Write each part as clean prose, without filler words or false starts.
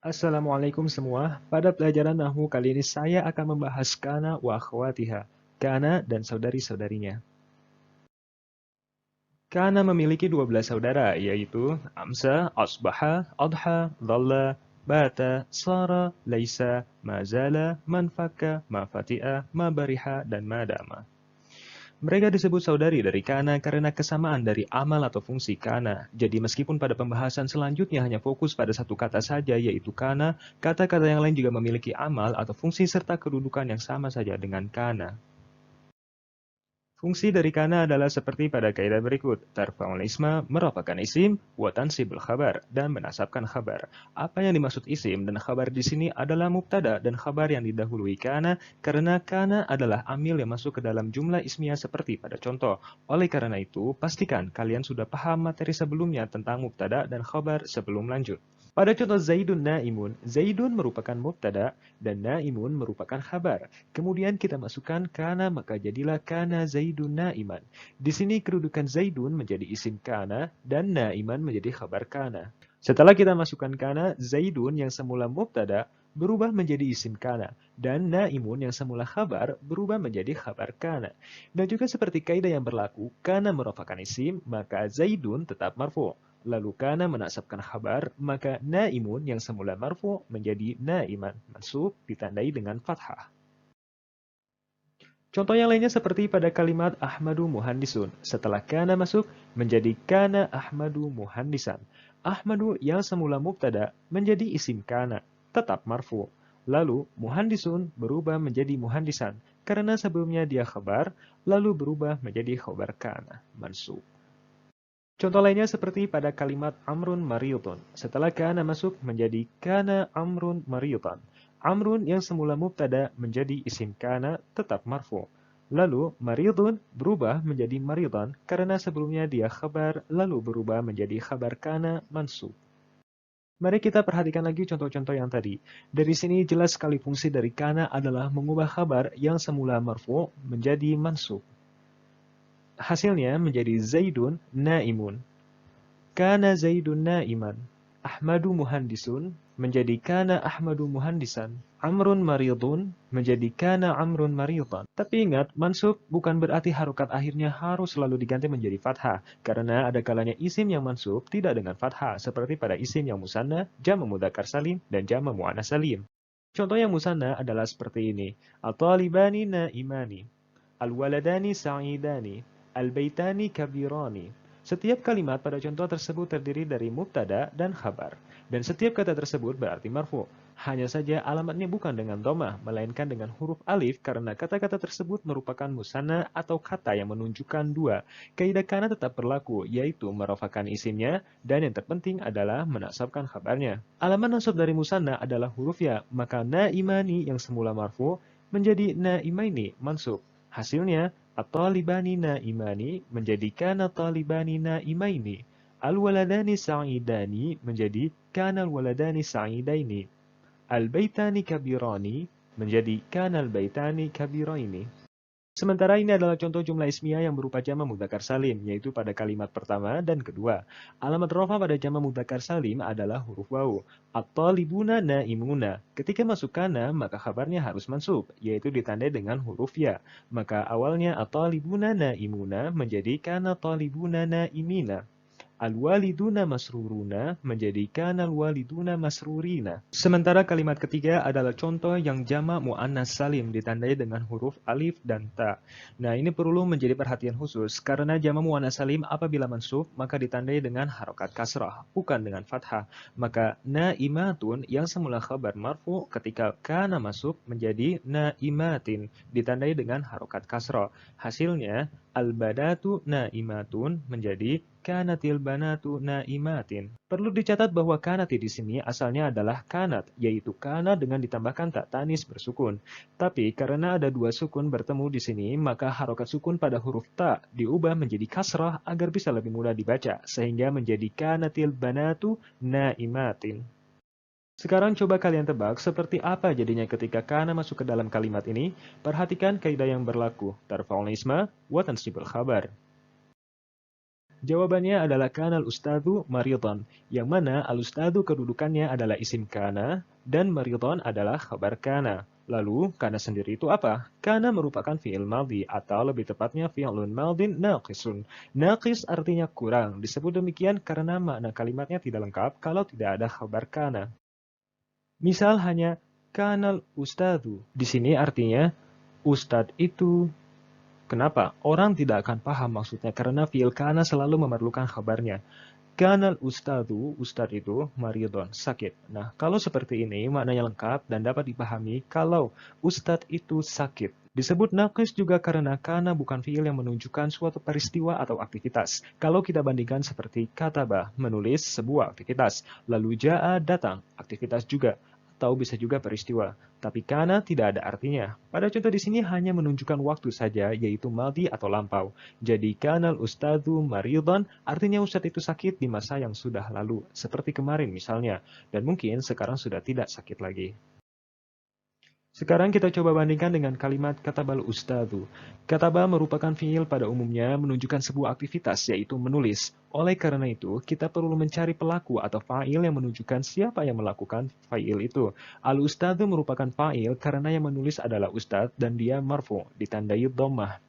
Assalamualaikum semua. Pada pelajaran Nahwu kali ini saya akan membahas kana wa akhwatiha. Kana dan saudari-saudarinya. Kana memiliki 12 saudara, yaitu Amsa, Asbaha, Adha, Dhalla, Bata, Sara, Laisa, Mazala, Manfaka, Mafati'a, Mabariha, dan Madama. Mereka disebut saudari dari kana karena kesamaan dari amal atau fungsi kana. Jadi meskipun pada pembahasan selanjutnya hanya fokus pada satu kata saja yaitu kana, kata-kata yang lain juga memiliki amal atau fungsi serta kedudukan yang sama saja dengan kana. Fungsi dari kana adalah seperti pada kaidah berikut. Tarfa'ul isma merupakan isim, wa tansibul khabar, dan menasabkan khabar. Apa yang dimaksud isim dan khabar di sini adalah mubtada dan khabar yang didahului kana, karena kana adalah amil yang masuk ke dalam jumlah ismiyah seperti pada contoh. Oleh karena itu, pastikan kalian sudah paham materi sebelumnya tentang mubtada dan khabar sebelum lanjut. Pada contoh Zaidun Naimun, Zaidun merupakan mubtada dan Naimun merupakan khabar. Kemudian kita masukkan kana maka jadilah kana Zaidun Naiman. Di sini kedudukan Zaidun menjadi isim kana dan Naiman menjadi khabar kana. Setelah kita masukkan kana, Zaidun yang semula mubtada berubah menjadi isim kana dan Naimun yang semula khabar berubah menjadi khabar kana. Dan juga seperti kaidah yang berlaku, kana merupakan isim, maka Zaidun tetap marfu'. Lalu kana menasabkan khabar, maka naimun yang semula marfu menjadi naiman, mansub ditandai dengan fathah. Contoh yang lainnya seperti pada kalimat Ahmadu muhandisun. Setelah kana masuk menjadi kana Ahmadu muhandisan. Ahmadu yang semula mubtada menjadi isim kana, tetap marfu. Lalu muhandisun berubah menjadi muhandisan karena sebelumnya dia khabar, lalu berubah menjadi khabar kana, mansub. Contoh lainnya seperti pada kalimat Amrun Mariyutun. Setelah kana masuk menjadi kana Amrun Mariyutan. Amrun yang semula mubtada menjadi isim kana tetap marfu. Lalu Mariyutun berubah menjadi Mariyutan karena sebelumnya dia khabar lalu berubah menjadi khabar kana mansub. Mari kita perhatikan lagi contoh-contoh yang tadi. Dari sini jelas sekali fungsi dari kana adalah mengubah khabar yang semula marfu menjadi mansub. Hasilnya menjadi Zaidun naimun. Kana Zaidun naiman. Ahmadu muhandisun menjadi kana Ahmadu muhandisan. Amrun maridun menjadi kana Amrun maridan. Tapi ingat, mansub bukan berarti harokat akhirnya harus selalu diganti menjadi fathah. Karena ada kalanya isim yang mansub tidak dengan fathah. Seperti pada isim yang musanna, jama mudzakkar salim, dan jama muannas salim. Contoh yang musanna adalah seperti ini. At-talibani naimani. Al-waladani sa'idani. Al-baitani kabirani. Setiap kalimat pada contoh tersebut terdiri dari mubtada dan khabar. Dan setiap kata tersebut berarti marfu. Hanya saja alamatnya bukan dengan dhammah, melainkan dengan huruf alif karena kata-kata tersebut merupakan musanna atau kata yang menunjukkan dua. Kaidah kana tetap berlaku, yaitu merafakan isimnya, dan yang terpenting adalah menasabkan khabarnya. Alamat nasab dari musanna adalah huruf ya, maka naimani yang semula marfu menjadi naimaini mansub. Hasilnya, at-talibani naimani menjadi kana talibani naimaini. Al-waladani sa'idani menjadi kana al-waladani sa'idaini. Al-baitani kabirani menjadi kana al-baitani kabiraini. Sementara ini adalah contoh jumlah ismiyah yang berupa jama mudzakkar salim, yaitu pada kalimat pertama dan kedua. Alamat rofa pada jama mudzakkar salim adalah huruf wawu. At-talibuna naimuna. Ketika masuk kana, maka kabarnya harus mansub, yaitu ditandai dengan huruf ya. Maka awalnya at-talibuna naimuna menjadi kana talibuna naimina. Al-waliduna masruruna menjadi kana al-waliduna masrurina. Sementara kalimat ketiga adalah contoh yang jamak muannas salim ditandai dengan huruf alif dan ta. Nah, ini perlu menjadi perhatian khusus karena jamak muannas salim apabila mansub maka ditandai dengan harokat kasrah, bukan dengan fathah. Maka naimatun yang semula khabar marfu ketika kana masuk menjadi naimatin ditandai dengan harokat kasrah. Hasilnya al-badatu naimatun menjadi kanatil banatu naimatin. Perlu dicatat bahwa kanati di sini asalnya adalah kanat, yaitu kana dengan ditambahkan tak tanis bersukun. Tapi karena ada dua sukun bertemu di sini, maka harokat sukun pada huruf ta diubah menjadi kasrah agar bisa lebih mudah dibaca, sehingga menjadi kanatil banatu naimatin. Sekarang coba kalian tebak seperti apa jadinya ketika kana masuk ke dalam kalimat ini. Perhatikan kaidah yang berlaku. Tarfa'ul isma wa tansibul khabar. Jawabannya adalah kana al-ustadzu maridhan, yang mana al-ustadzu kedudukannya adalah isim kana dan maridhan adalah khabar kana. Lalu, kana sendiri itu apa? Kana merupakan fi'il madhi atau lebih tepatnya fi'lun madhin naqisun. Naqis artinya kurang. Disebut demikian karena makna kalimatnya tidak lengkap kalau tidak ada khabar kana. Misal hanya kanal ustadzu. Di sini artinya ustadz itu. Kenapa? Orang tidak akan paham maksudnya karena fi'il kana selalu memerlukan kabarnya. Kanal ustadzu, ustadz itu maridon, sakit. Nah, kalau seperti ini maknanya lengkap dan dapat dipahami kalau ustadz itu sakit. Disebut naqis juga karena kana bukan fi'il yang menunjukkan suatu peristiwa atau aktivitas. Kalau kita bandingkan seperti kataba, menulis sebuah aktivitas. Lalu ja'a, datang, aktivitas juga. Atau bisa juga peristiwa. Tapi kana tidak ada artinya. Pada contoh di sini hanya menunjukkan waktu saja, yaitu maldi atau lampau. Jadi kanal ustadzu maridhan artinya ustadz itu sakit di masa yang sudah lalu, seperti kemarin misalnya, dan mungkin sekarang sudah tidak sakit lagi. Sekarang kita coba bandingkan dengan kalimat katabal ustadzu. Kataba merupakan fiil pada umumnya menunjukkan sebuah aktivitas, yaitu menulis. Oleh karena itu, kita perlu mencari pelaku atau fa'il yang menunjukkan siapa yang melakukan fa'il itu. Al-ustadzu merupakan fa'il karena yang menulis adalah ustadz dan dia marfu, ditandai dhammah.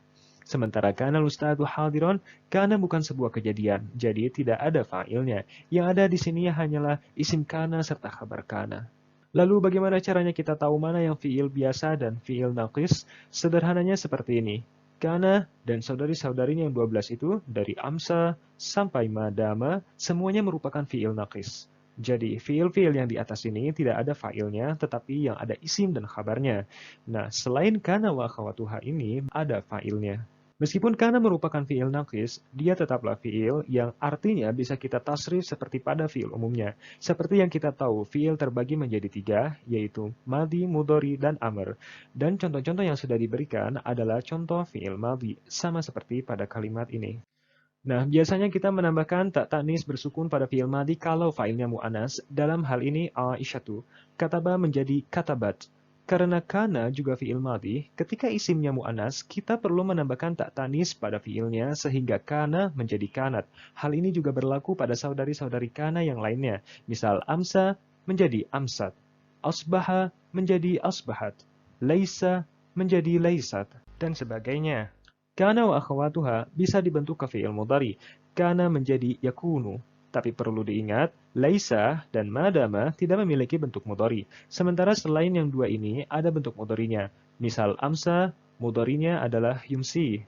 Sementara kana al-ustadzu hadiron, kana bukan sebuah kejadian, jadi tidak ada fa'ilnya. Yang ada di sini hanyalah isim kana serta khabar kana. Lalu bagaimana caranya kita tahu mana yang fiil biasa dan fiil naqis? Sederhananya seperti ini. Kana dan saudari-saudarinya yang 12 itu, dari amsa sampai madama, semuanya merupakan fiil naqis. Jadi, fiil-fiil yang di atas ini tidak ada fa'ilnya, tetapi yang ada isim dan khabarnya. Nah, selain kana wa akhawatuha ini, ada fa'ilnya. Meskipun kana merupakan fiil naqis, dia tetaplah fiil yang artinya bisa kita tasrif seperti pada fiil umumnya. Seperti yang kita tahu, fiil terbagi menjadi 3, yaitu madhi, mudhari, dan amr. Dan contoh-contoh yang sudah diberikan adalah contoh fiil madhi, sama seperti pada kalimat ini. Nah, biasanya kita menambahkan tak tanis bersukun pada fiil madhi kalau failnya mu'anas. Dalam hal ini, Aisyatu, kataba menjadi katabat. Karena kana juga fiil madhi, ketika isimnya mu'anas, kita perlu menambahkan tak tanis pada fiilnya sehingga kana menjadi kanat. Hal ini juga berlaku pada saudari-saudari kana yang lainnya. Misal amsa menjadi amsat, asbaha menjadi asbahat, laisa menjadi laisat, dan sebagainya. Kana wa akhawatuha bisa dibentuk ke fi'il mudhari. Kana menjadi yakunu. Tapi perlu diingat, laisa dan madama tidak memiliki bentuk mudhari. Sementara selain yang dua ini ada bentuk mudharinya. Misal amsa, mudharinya adalah yumsi.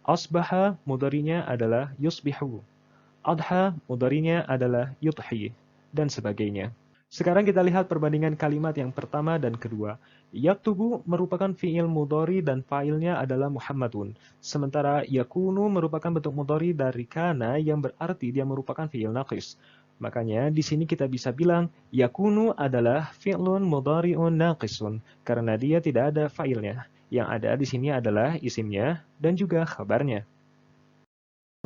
Asbaha, mudharinya adalah yusbihu. Adha, mudharinya adalah yudhi. Dan sebagainya. Sekarang kita lihat perbandingan kalimat yang pertama dan kedua. Yaktubu merupakan fi'il mudhari dan fa'ilnya adalah Muhammadun. Sementara yakunu merupakan bentuk mudhari dari kana yang berarti dia merupakan fi'il naqis. Makanya di sini kita bisa bilang yakunu adalah fi'lun mudhari'un naqisun karena dia tidak ada fa'ilnya. Yang ada di sini adalah isimnya dan juga khabarnya.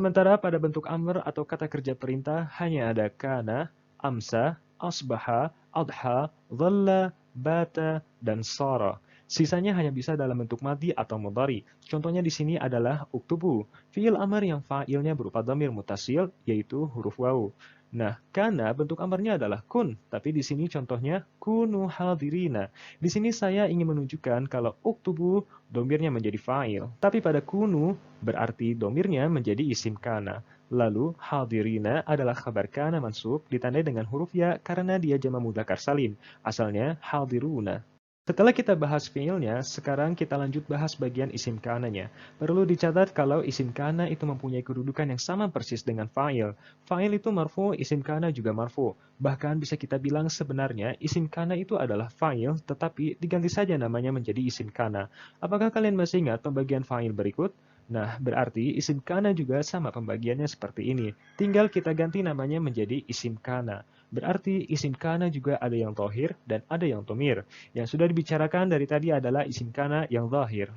Sementara pada bentuk amr atau kata kerja perintah hanya ada kana, amsa, asbaha, adha, dhalla, bata, dan sara. Sisanya hanya bisa dalam bentuk madhi atau mudhari. Contohnya di sini adalah uktubu, fiil amr yang fa'ilnya berupa dhamir mutasil, yaitu huruf wawu. Nah, kana bentuk amarnya adalah kun, tapi di sini contohnya kunu hadirina. Di sini saya ingin menunjukkan kalau uktubu domirnya menjadi fa'il, tapi pada kunu berarti domirnya menjadi isim kana. Lalu hadirina adalah khabar kana mansub ditandai dengan huruf ya karena dia jama mudzakkar salim. Asalnya hadiruna. Setelah kita bahas fiilnya, sekarang kita lanjut bahas bagian isim kananya. Perlu dicatat kalau isim kana itu mempunyai kedudukan yang sama persis dengan fa'il. Fa'il itu marfu, isim kana juga marfu. Bahkan bisa kita bilang sebenarnya isim kana itu adalah fa'il, tetapi diganti saja namanya menjadi isim kana. Apakah kalian masih ingat pembagian fa'il berikut? Nah, berarti isim kana juga sama pembagiannya seperti ini. Tinggal kita ganti namanya menjadi isim kana. Berarti isim kana juga ada yang zahir dan ada yang dhamir. Yang sudah dibicarakan dari tadi adalah isim kana yang zahir.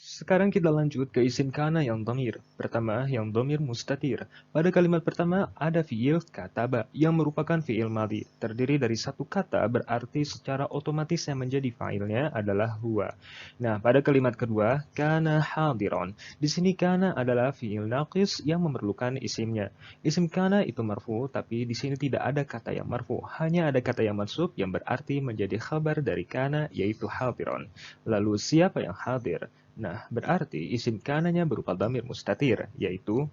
Sekarang kita lanjut ke isim kana yang dhamir. Pertama, yang dhamir mustatir. Pada kalimat pertama ada fiil kataba yang merupakan fiil madhi. Terdiri dari satu kata berarti secara otomatis yang menjadi fa'ilnya adalah huwa. Nah, pada kalimat kedua, kana hadiron. Di sini kana adalah fiil naqis yang memerlukan isimnya. Isim kana itu marfu, tapi di sini tidak ada kata yang marfu. Hanya ada kata yang mansub yang berarti menjadi khabar dari kana, yaitu hadiron. Lalu siapa yang hadir? Nah, berarti isim kananya berupa dhamir mustatir, yaitu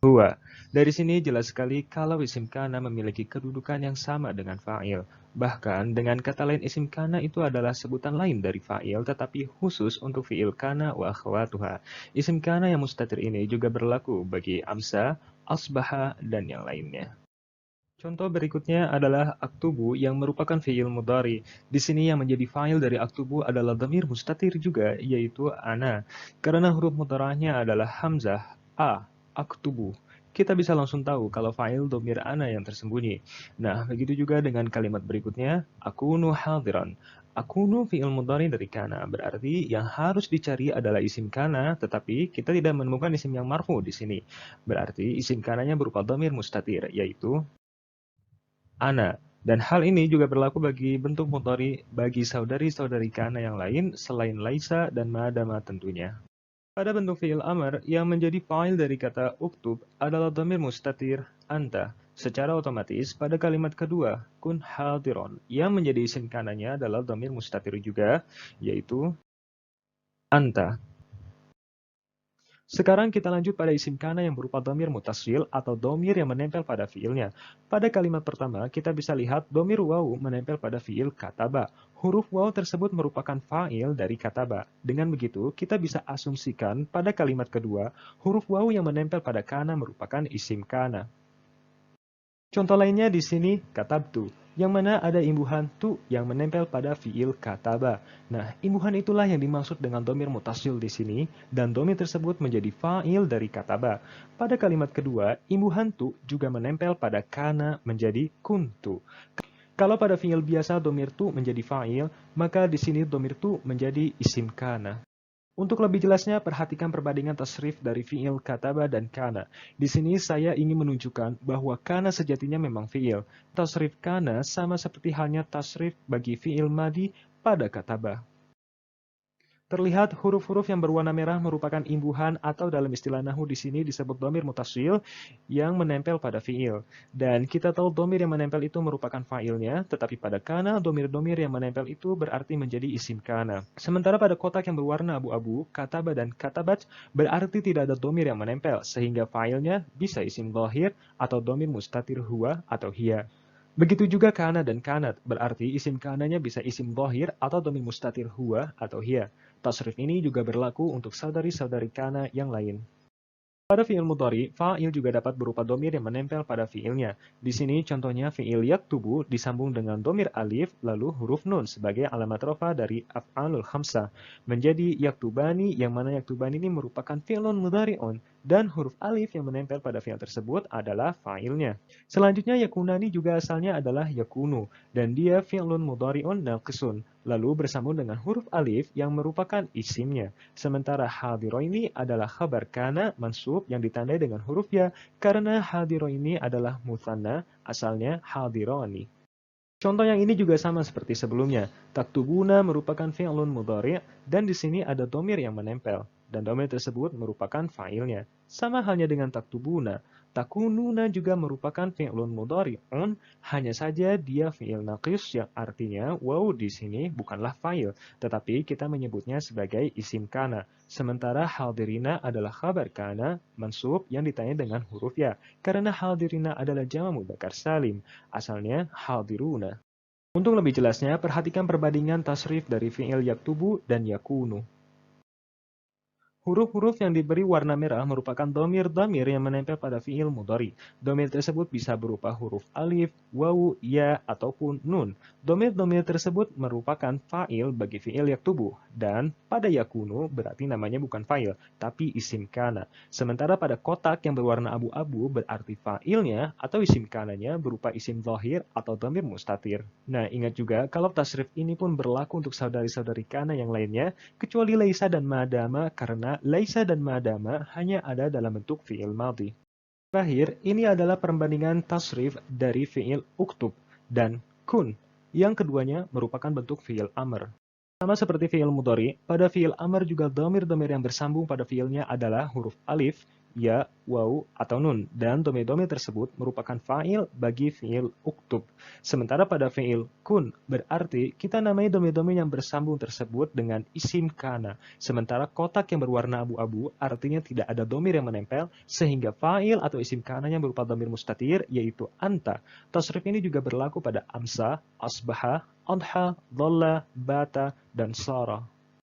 huwa. Dari sini jelas sekali kalau isim kana memiliki kedudukan yang sama dengan fa'il. Bahkan, dengan kata lain isim kana itu adalah sebutan lain dari fa'il, tetapi khusus untuk fi'il kana wa akhwatuha. Isim kana yang mustatir ini juga berlaku bagi amsa, asbaha, dan yang lainnya. Contoh berikutnya adalah aktubu yang merupakan fi'il mudhari. Di sini yang menjadi fa'il dari aktubu adalah dhamir mustatir juga, yaitu ana. Karena huruf mudharanya adalah hamzah, aktubu. Kita bisa langsung tahu kalau fa'il dhamir ana yang tersembunyi. Nah, begitu juga dengan kalimat berikutnya, akunu hadiran. Akunu fi'il mudhari dari kana, berarti yang harus dicari adalah isim kana, tetapi kita tidak menemukan isim yang marfu di sini. Berarti isim kananya berupa dhamir mustatir, yaitu ana. Dan hal ini juga berlaku bagi bentuk mudhari bagi saudari-saudari kana yang lain selain laisa dan madama tentunya. Pada bentuk fi'il amr yang menjadi fa'il dari kata uktub adalah dhamir mustatir anta. Secara otomatis pada kalimat kedua kun hadiron yang menjadi isim kananya adalah dhamir mustatir juga, yaitu anta. Sekarang kita lanjut pada isim kana yang berupa dhamir mutasil atau dhamir yang menempel pada fiilnya. Pada kalimat pertama, kita bisa lihat dhamir waw menempel pada fiil kataba. Huruf waw tersebut merupakan fa'il dari kataba. Dengan begitu, kita bisa asumsikan pada kalimat kedua, huruf waw yang menempel pada kana merupakan isim kana. Contoh lainnya di sini katabtu, yang mana ada imbuhan tu yang menempel pada fiil kataba. Nah, imbuhan itulah yang dimaksud dengan domir mutasil di sini, dan domir tersebut menjadi fa'il dari kataba. Pada kalimat kedua, imbuhan tu juga menempel pada kana menjadi kuntu. Kalau pada fiil biasa domir tu menjadi fa'il, maka di sini domir tu menjadi isim kana. Untuk lebih jelasnya, perhatikan perbandingan tasrif dari fi'il kataba dan kana. Di sini saya ingin menunjukkan bahwa kana sejatinya memang fi'il. Tasrif kana sama seperti halnya tasrif bagi fi'il madi pada kataba. Terlihat huruf-huruf yang berwarna merah merupakan imbuhan atau dalam istilah nahwu di sini disebut dhamir mutasil yang menempel pada fiil. Dan kita tahu dhamir yang menempel itu merupakan fa'ilnya, tetapi pada kana dhamir-dhamir yang menempel itu berarti menjadi isim kana. Sementara pada kotak yang berwarna abu-abu, kataba dan katabat berarti tidak ada dhamir yang menempel, sehingga fa'ilnya bisa isim dhahir atau dhamir mustatir huwa atau hiya. Begitu juga kana dan kanat, berarti isim kananya bisa isim dhahir atau dhamir mustatir huwa atau hiya. Tasrif ini juga berlaku untuk saudari-saudari kana yang lain. Pada fi'il mudhari, fa'il juga dapat berupa domir yang menempel pada fi'ilnya. Di sini contohnya fi'il yaktubu disambung dengan domir alif lalu huruf nun sebagai alamat rofa dari af'alul khamsah. Menjadi yaktubani yang mana yaktubani ini merupakan fi'lun mudhari'un dan huruf alif yang menempel pada fi'il tersebut adalah fa'ilnya. Selanjutnya yakunani juga asalnya adalah yakunu dan dia fi'lun mudhari'un naqisun lalu bersambung dengan huruf alif yang merupakan isimnya. Sementara hadiro ini adalah khabar kana mansub yang ditandai dengan huruf ya karena hadiro ini adalah mutsanna asalnya hadironi. Contoh yang ini juga sama seperti sebelumnya. Taktubuna merupakan fi'lun mudhari' dan di sini ada domir yang menempel dan domir tersebut merupakan fa'ilnya. Sama halnya dengan taktubuna. Takununa juga merupakan fi'lun mudhari'un, hanya saja dia fi'il naqis yang artinya waw di sini bukanlah fa'il, tetapi kita menyebutnya sebagai isim kana. Sementara hadirina adalah khabar kana mansub yang ditanya dengan huruf ya, karena hadirina adalah jama' mudzakkar salim, asalnya hadiruna. Untuk lebih jelasnya, perhatikan perbandingan tasrif dari fi'il yaktubu dan yakunu. Huruf-huruf yang diberi warna merah merupakan domir-domir yang menempel pada fiil mudhari. Domir tersebut bisa berupa huruf alif, wawu, ya, ataupun nun. Domir-domir tersebut merupakan fa'il bagi fiil yaktubu. Dan pada yakunu berarti namanya bukan fa'il, tapi isim kana. Sementara pada kotak yang berwarna abu-abu berarti fa'ilnya atau isim kananya berupa isim zahir atau domir mustatir. Nah, ingat juga kalau tasrif ini pun berlaku untuk saudari-saudari kana yang lainnya, kecuali laisa dan madama karena laisa dan madama hanya ada dalam bentuk fi'il madhi. Terakhir, ini adalah perbandingan tasrif dari fi'il uktub dan kun, yang keduanya merupakan bentuk fi'il amr. Sama seperti fi'il mudhari, pada fi'il amr juga domir-domir yang bersambung pada fi'ilnya adalah huruf alif, ya, waw, atau nun, dan domir-domir tersebut merupakan fa'il bagi fi'il uktub. Sementara pada fi'il kun, berarti kita namai domir-domir yang bersambung tersebut dengan isim kana. Sementara kotak yang berwarna abu-abu artinya tidak ada domir yang menempel, sehingga fa'il atau isim kananya berupa domir mustatir, yaitu anta. Tasrif ini juga berlaku pada amsa, asbaha, adha, dhalla, bata, dan sara.